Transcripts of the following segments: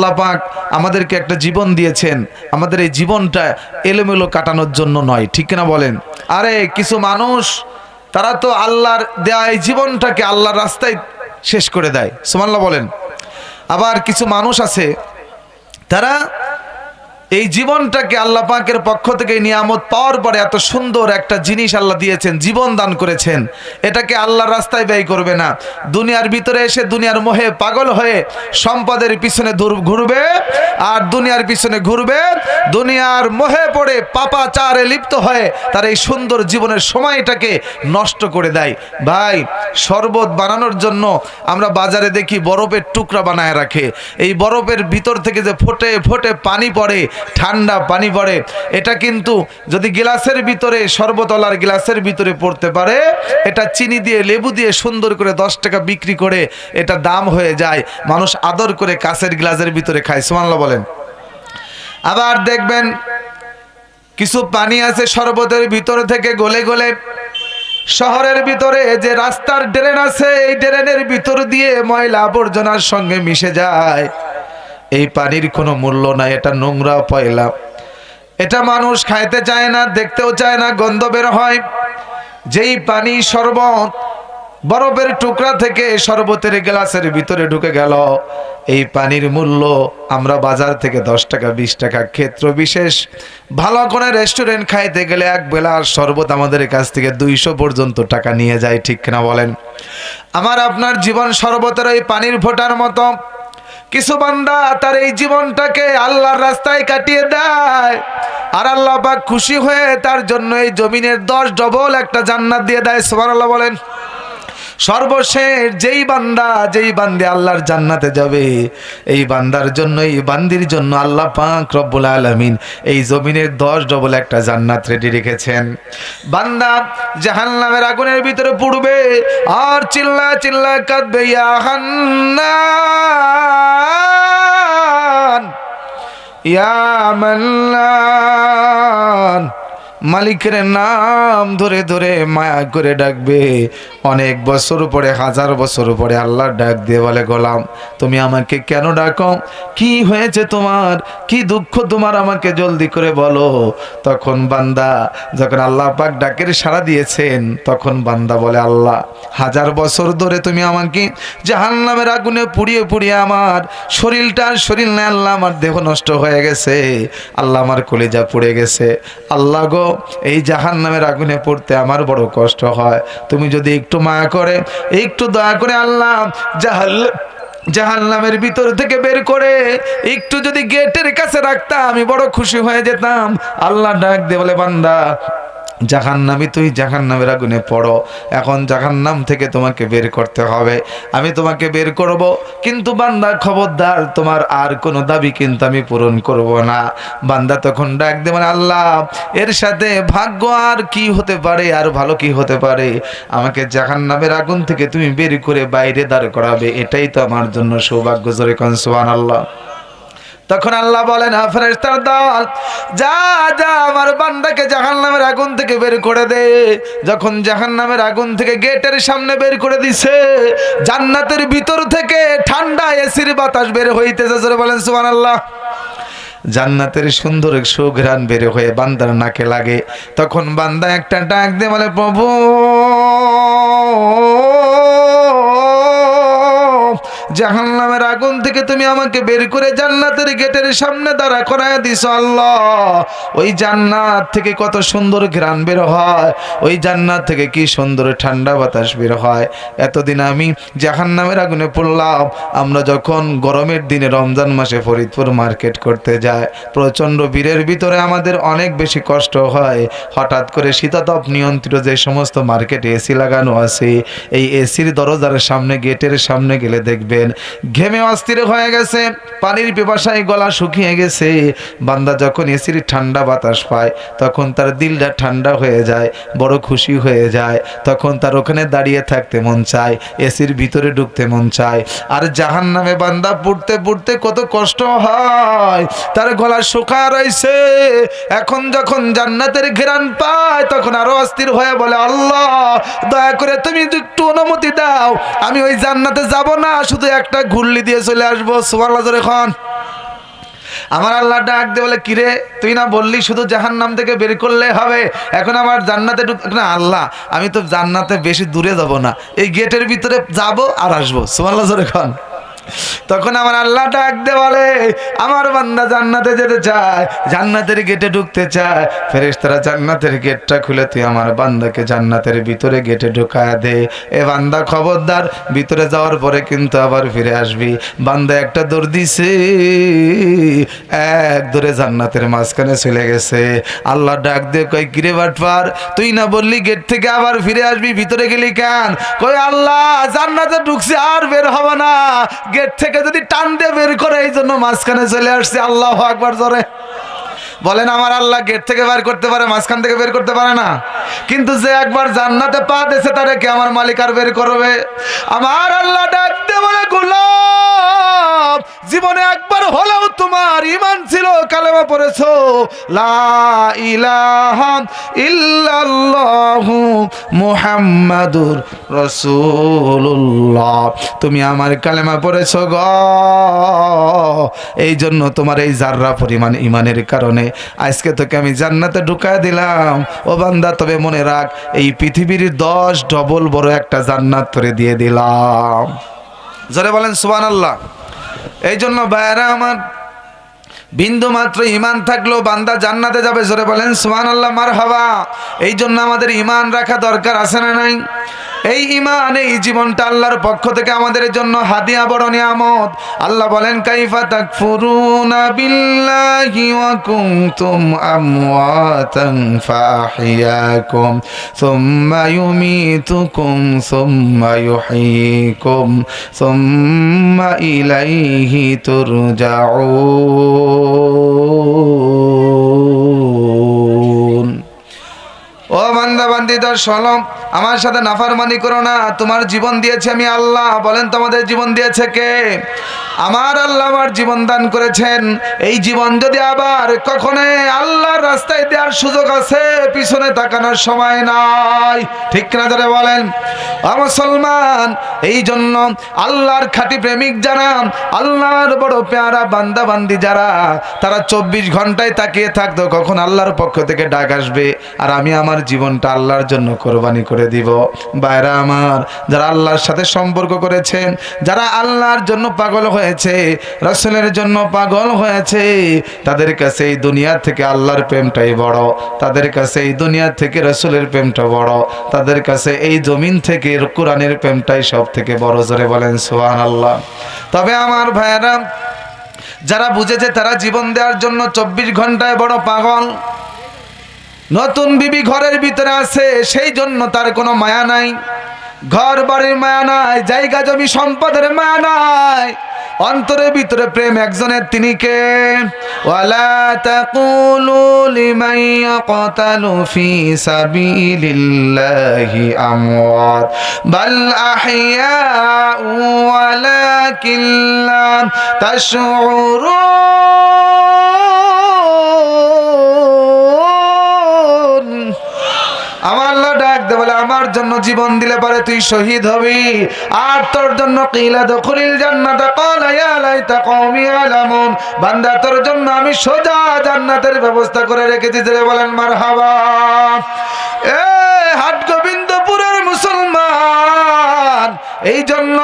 আল্লাহ পাক আমাদেরকে একটা জীবন দিয়েছেন, আমাদের এই জীবনটা এলোমেলো কাটানোর জন্য নয়, ঠিক কিনা বলেন? আরে কিছু মানুষ তারা তো আল্লাহর দেয়া এই জীবনটাকে আল্লাহর রাস্তায় শেষ করে দেয়, সুবহানাল্লাহ বলেন। আবার কিছু মানুষ আছে তারা এই জীবনটাকে আল্লাহ পাকের পক্ষ থেকে নিয়ামত পাওয়ার পরে এত সুন্দর একটা জিনিস আল্লাহ দিয়েছেন, জীবন দান করেছেন, এটাকে আল্লাহর রাস্তায় ব্যয় করবে না। দুনিয়ার ভিতরে এসে দুনিয়ার মোহে পাগল হয়ে সম্পদের পিছনে ঘুরবে, আর দুনিয়ার পিছনে ঘুরবে, দুনিয়ার মোহে পড়ে পাপাচারে লিপ্ত হয়ে তার এই সুন্দর জীবনের সময়টাকে নষ্ট করে দেয়। ভাই, শরবত বানানোর জন্য আমরা বাজারে দেখি বরফের টুকরা বানায় রাখে, এই বরফের ভিতর থেকে যে ফোটে ফোটে পানি পড়ে, ঠান্ডা পানি পড়ে, এটা কিন্তু যদি গ্লাসের ভিতরে শরবতওয়ালার গ্লাসের ভিতরে পড়তে পারে, এটা চিনি দিয়ে লেবু দিয়ে সুন্দর করে 10 টাকা বিক্রি করে এটা দাম হয়ে যায়, মানুষ আদর করে কাঁচের গ্লাসের ভিতরে খায়, সুবহানাল্লাহ বলেন। আবার দেখবেন কিছু পানি আছে শরবতের ভিতরে থেকে গলে গলে শহরের ভিতরে যে রাস্তার ড্রেন আছে, এই ড্রেনের ভিতর দিয়ে ময়লা আবর্জনার সঙ্গে মিশে যায়। এই পানির কোনো মূল্য নাই, এটা নোংরা পয়লা, এটা মানুষ খাইতে চায় না, দেখতেও চায় না, গন্ধ বের হয়। যেই পানি শরবত বরফের টুকরা থেকে শরবতের গ্লাসের ভিতরে ঢুকে গেল, এই পানির মূল্য আমরা বাজার থেকে 10 টাকা 20 টাকা, ক্ষেত্র বিশেষ ভালো করে রেস্টুরেন্ট খাইতে গেলে এক বেলার শরবত আমাদের কাছ থেকে 200 পর্যন্ত টাকা নিয়ে যায়, ঠিক কিনা বলেন? আমার আপনার জীবন শরবতের ওই পানির ফোঁটার মতো। কিছু বান্দা তার এই জীবনটাকে আল্লাহর রাস্তায় কাটিয়ে দেয়, আর আল্লাহ পাক খুশি হয়ে তার জন্য এই জমিনের 10 ডবল একটা জান্নাত দিয়ে দেয়, সুবহানাল্লাহ বলেন। সর্বশেষ যেই বান্দে আল্লাহর জান্নাতে যাবে, এই বান্দার জন্য, এই বান্দির জন্য আল্লাহ পাক রব্বুল আলামিন এই জমিনের 10 ডবল একটা জান্নাত রেডি রেখেছেন। বান্দা জাহান্নামের আগুনের ভিতরে পড়বে আর চিল্লা চিল্লা কাঁদবে, ইয়া হান্নান ইয়া মান্নান, মালিকের নাম ধরে ধরে মায়া করে ডাকবে। অনেক বছর পরে, 1000 বছর পরে আল্লাহ ডাক দিয়ে বলে, গোলাম তুমি আমাকে কেন ডাকো? কি হয়েছে তোমার? কি দুঃখ তোমার? আমাকে জলদি করে বলো। তখন বান্দা যখন আল্লাহ পাক ডাকের সাড়া দিয়েছেন, তখন বান্দা বলে, আল্লাহ 1000 বছর ধরে তুমি আমাকে জাহান্নামের আগুনে পুড়িয়ে পুড়িয়ে আমার শরীর না, আল্লাহ আমার দেহ নষ্ট হয়ে গেছে, আল্লাহ আমার কলিজা পুড়ে গেছে, আল্লাহ গো এই জাহান্নামের আগুনে পড়তে আমার বড় কষ্ট হয়, তুমি যদি একটু মায়া করে, একটু দয়া করে আল্লাহ জাহান্নামের ভিতর থেকে বের করে একটু যদি গেটের কাছে রাখতাম, আমি বড় খুশি হয়ে যেতাম। আল্লাহ ডাক দিয়ে বলে, বান্দা জাহান্নামী, তুই জাহান্নামের আগুনে পড়ো, এখন জাহান্নাম থেকে তোমাকে বের করতে হবে, আমি তোমাকে বের করব, কিন্তু বান্দা খবরদার, তোমার আর কোনো দাবি কিন্তু আমি পূরণ করব না। বান্দা তখন ডাক দে, মানে আল্লাহ এর সাথে ভাগ্য আর কি হতে পারে, আর ভালো কি হতে পারে? আমাকে জাহান্নামের আগুন থেকে তুমি বের করে বাইরে দাঁড় করাবে, এটাই তো আমার জন্য সৌভাগ্য। জোরে কোন সুবহানাল্লাহ। তখন আল্লাহ বলেন, ফেরেশতার দল, যা যা আমার বান্দাকে জাহান্নামের আগুন থেকে বের করে দে। যখন জাহান্নামের আগুন থেকে গেটের সামনে বের করে দিছে, জান্নাতের ভিতর থেকে ঠান্ডা এসির বাতাস বের হইতেছে, জোরে বলেন সুবহানাল্লাহ। জান্নাতের সুন্দর সুঘ্রাণ বের হয়ে বান্দার নাকে লাগে। তখন বান্দা একটা ডাক দিয়ে বলে, প্রভু জাহান্নামের আগুন থেকে তুমি আমাকে বের করে জান্নাতের গেটের সামনে দাঁড়া করায় দিছো, আল্লাহ ওই জান্নাত থেকে কত সুন্দর ঘ্রাণ বের হয়, ওই জান্নাত থেকে কি সুন্দর ঠান্ডা বাতাস বের হয়। এতদিন আমি জাহান্নামের আগুনে পড়লাম। আমরা যখন গরমের দিনে রমজান মাসে ফরিদপুর মার্কেট করতে যাই, প্রচণ্ড ভিড়ের ভিতরে আমাদের অনেক বেশি কষ্ট হয়। হঠাৎ করে শীতাতপ নিয়ন্ত্রিত যে সমস্ত মার্কেটে এসি লাগানো আছে, এই এসির দরজার সামনে, গেটের সামনে গেলে দেখবে ঘেমে অস্থির হয়ে গেছে, পানির পিপাসায় গলা শুকিয়ে গেছে। বান্দা যখন এসির ঠান্ডা বাতাস পায়, তখন তার দিলটা ঠান্ডা হয়ে যায়, বড় খুশি হয়ে যায়। তখন তার ওখানে দাঁড়িয়ে থাকতে মন চায়, এসির ভিতরে ঢুকতে মন চায়। আর জাহান্নামে বান্দা পড়তে পড়তে কত কষ্ট হয়, তার গলা শুকায় রয়েছে। এখন যখন জান্নাতের ঘেরান পায়, তখন আরো অস্থির হয়ে বলে, আল্লাহ দয়া করে তুমি একটু অনুমতি দাও, আমি ওই জান্নাতে যাব না, শুধু একটা ঘুরলি দিয়ে চলে আসবো। সুবহানাল্লাহ। আমার আল্লাহ ডাক দিয়ে বলে, কিরে তুই না বললি শুধু জাহান্নাম থেকে বের করলে হবে, এখন আমার জান্নাতে না আল্লাহ আমি তো জান্নাতে বেশি দূরে যাব না, এই গেটের ভিতরে যাব আর আসবো। সুবহানাল্লাহ জোরে খান। তখন আমার আল্লাহ ডাক দে বলে, আমার বান্দা জান্নাতে যেতে চায়, জান্নাতের গেটে ঢুকতে চায়, ফেরেশতারা জান্নাতের গেটটা খুলে তুই আমার বান্দাকে জান্নাতের ভিতরে গেটে ঢুকায় দে। এ বান্দা খবরদার, ভিতরে যাওয়ার পরে কিন্তু আবার ফিরে আসবি। বান্দা একটা দৌড় দিছে, এক দৌড়ে জান্নাতের মাঝখানে চলে গেছে। আল্লাহ ডাক দিয়ে কই, কিরে বাটপার তুই না বললি গেট থেকে আবার ফিরে আসবি, ভিতরে গেলি কেন? কই আল্লাহ জান্নাতে ঢুকছি আর বের হব না, গেট থেকে যদি টান দিয়ে বের করে এই জন্য মাঝখানে চলে আসছে। আল্লাহু আকবার জোরে বলেন। আমার আল্লাহ গেট থেকে বের করতে পারে, মাঝখান থেকে বের করতে পারে না? কিন্তু যে একবার জান্নাতে পা দিয়েছে তারে কি আমার মালিক আর বের করবে? আমার আল্লাহ ডাকতে বলে, গোলাম জীবনে একবার হলেও তোমার ঈমান ছিল, কালেমা পড়েছো লা ইলাহা ইল্লাল্লাহু মুহাম্মাদুর রাসূলুল্লাহ, তুমি আমার কালেমা পড়েছো গো, এই জন্য তোমার এই জাররা পরিমাণ ঈমানের কারণে আজকে তোকে আমি জান্নাতে ঢুকায় দিলাম। ও বান্দা তবে মনে রাখ, এই পৃথিবীর 10 ডবল বড় একটা জান্নাত তোরে দিয়ে দিলাম। জোরে বলেন সুবহানাল্লাহ। এই জন্য ভাইরা আমার, বিন্দু মাত্র ঈমান থাকলেও বান্দা জান্নাতে যাবে। জোরে বলেন সুবহানাল্লাহ, মারহাবা। এই জন্য আমাদের ঈমান রাখা দরকার, আছে না নাই? এই ঈমান, এই জীবনটা আল্লাহর পক্ষ থেকে আমাদের জন্য হাদিয়া, বড় নিয়ামত। আল্লাহ বলেন, কাইফা তাকফুরুনা বিল্লাহি ওয়া কুনতুম আমওয়াতান ফাহিয়াকুম সুম্মা ইউমিতুকুম সুম্মা ইউহয়িকুম সুম্মা ইলাইহি তুরজাউন। ও বান্দা বান্দিদের শোনো, আমার সাথে নাফরমানি করো না। তোমার জীবন দিয়েছে আমি আল্লাহ। বলেন তোমাদের জীবন দিয়েছে কে? আমার আল্লাহ আমার জীবন দান করেছেন। এই জীবন যদি আবার কখনো আল্লাহর রাস্তায় দেওয়ার সুযোগ আছে, পিছনে তাকানোর সময় নাই। ঠিক না ধরে বলেন মুসলমান। এই জন্য আল্লাহর খাঁটি প্রেমিক যারা, আল্লাহর বড় পেয়ারা বান্দা বান্দি যারা, তারা 24 ঘন্টায় তাকিয়ে থাকতো কখন আল্লাহর পক্ষ থেকে ডাক আসবে, আর আমি আমার জীবনটা আল্লাহর জন্য কোরবানি করে দিব। ভাইরা আমার, যারা আল্লাহর সাথে সম্পর্ক করেছেন, যারা আল্লাহর জন্য পাগল হয়েছে, রাসূলের জন্য পাগল হয়েছে, তাদের কাছে এই দুনিয়া থেকে আল্লাহর প্রেমটাই বড়, তাদের কাছে এই দুনিয়া থেকে রাসূলের প্রেমটা বড়, তাদের কাছে এই জমিন থেকে কোরআনের প্রেমটাই সব থেকে বড়। জোরে বলেন সুবহানাল্লাহ। তবে আমার ভাইরা, যারা বুঝেছে তারা জীবন দেওয়ার জন্য 24 ঘন্টায় বড় পাগল। নতুন বিবি ঘরের ভিতরে আছে, সেই জন্য তার কোনো মায়া নাই, ঘর বাড়ির মায়া নাই, জায়গা জমি সম্পদের মায়া নাই, অন্তরের ভিতরে প্রেম একজনের, তিনি কে? ওয়ালা তাকুলু লিমান ইয়াকতালু ফি সাবিলিল্লাহি আমওয়াত বাল আহইয়াউ ওয়ালাকিন লা তাশউরুন। আমার আল্লাহ ডাক দে বলে, আমার জন্য জীবন দিলে পারে তুই শহীদ হবি, আর তোর জন্য কিলা দখুলিল জান্নাত ক্বালা ইয়া লাইতা কওমি ইয়ালামুন। বান্দা তোর জন্য আমি সোজা জান্নাতের ব্যবস্থা করে রেখেছি। জোরে বলেন মারহাবা। এ হাট গোবিন্দপুরের মুসলমান, এই জন্য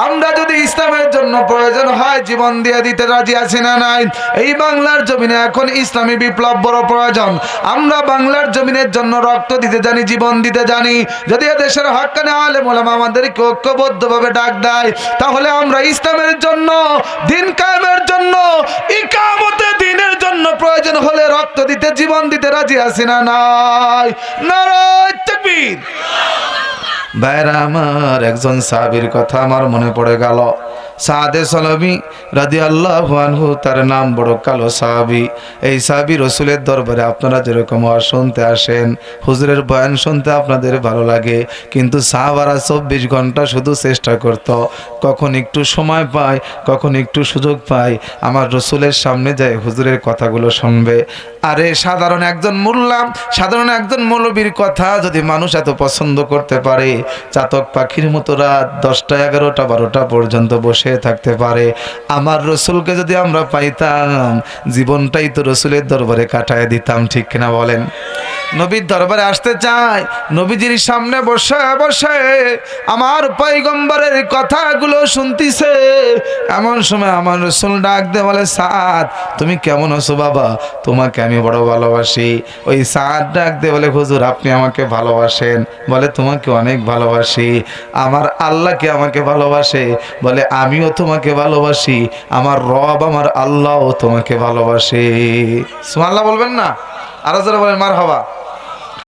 আমরা যদি ইসলামের জন্য প্রয়োজন হয় জীবন দিয়ে দিতে রাজি আছি না নাই? এই বাংলার জমিনে এখন ইসলামী বিপ্লব বড় প্রয়োজন। আমরা বাংলার জমিনের জন্য রক্ত দিতে জানি, জীবন দিতে জানি। যদি দেশের হক্কানে আলেম ওলামা আমাদেরকে ঐক্যবদ্ধভাবে ডাক দেয়, তাহলে আমরা ইসলামের জন্য, দিন কায়েমের জন্য, ইকামতে দ্বীনের জন্য প্রয়োজন হলে রক্ত দিতে, জীবন দিতে রাজি আছি না নাই? নারায়ে তাকবীর। ভাইরা আমার, একজন সাহাবীর কথা আমার মনে পড়ে গেল। সাদে সালাবি রাদিয়াল্লাহু আনহু, তার নাম বড় কালো সাহাবী। এই সাহাবী রাসূলের দরবারে আপনারা যেরকম শুনতে আসেন, হুজুরের বয়ান শুনতে আপনাদের ভালো লাগে, কিন্তু সাহাবারা 24 ঘন্টা শুধু চেষ্টা করত কখন একটু সময় পায়, কখন একটু সুযোগ পায়, আমার রাসূলের সামনে যায় হুজুরের কথাগুলো শুনবে। আরে সাধারণ একজন মোল্লা, সাধারণ একজন মৌলবীর কথা যদি মানুষ এত পছন্দ করতে পারে, চাতক পাখির মতো রাত 10টা 11টা 12টা পর্যন্ত বসে থাকতে পারে, আমার রসুলকে যদি আমরা পাইতাম জীবনটাই তো রসুলের দরবারে কাটায় দিতাম, ঠিক কিনা বলেন? নবীর দরবারে আসতে চাই, নবীজির সামনে বসে বসে আমার পয়গম্বরের কথাগুলো শুনতিছে। এমন সময় আমার রসুল ডাক দে বলে, সাদ তুমি কেমন আছো বাবা? তোমাকে আমি বড় ভালোবাসি। ওই সাদ ডাক দে বলে, হুজুর আপনি আমাকে ভালোবাসেন? বলে তোমাকে অনেক ভালোবাসি। আমার আল্লাহকে আমাকে ভালোবাসে? বলে আমিও তোমাকে ভালোবাসি। আমার রব আমার আল্লাহও তোমাকে ভালোবাসে। সুবহানাল্লাহ বলবেন না? আরো যারা বলেন মারহাবা।